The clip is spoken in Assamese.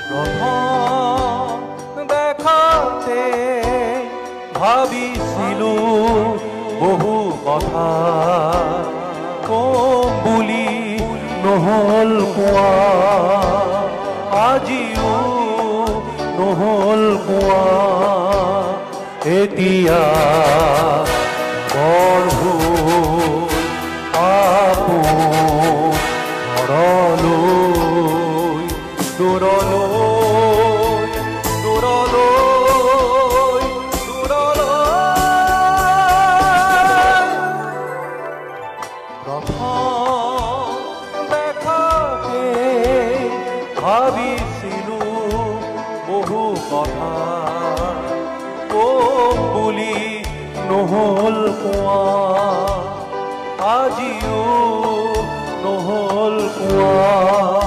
প্ৰথম দেখাতে ভাবিছিলো বহু কথা কম বুলি নহল কোৱা আজিও নহল কোৱা এতিয়া বৰ ভুল আপোন ঘৰলৈ দূৰলৈ দূৰলৈ দূৰলৈ প্ৰথম দেখাতে ভাবিছিলো বহু কথা কম বুলি নহল কোৱা আজিও নহল কোৱা